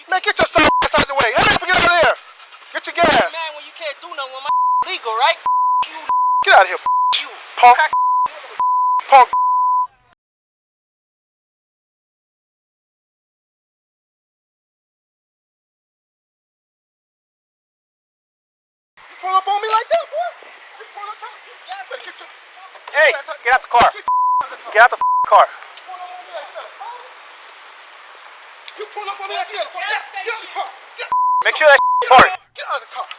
Man, get your soft ass out the way. Hurry up and get out of there. Get your gas. Man, when you can't do nothing when my legal, right? You. Get out of here, You. punk. Punk. You pull up on me like that, boy? You pull up on me. Hey, get out the car. Get out the car. You pull up on me like that. Get out of the car. Make sure that parked. Get out of the car.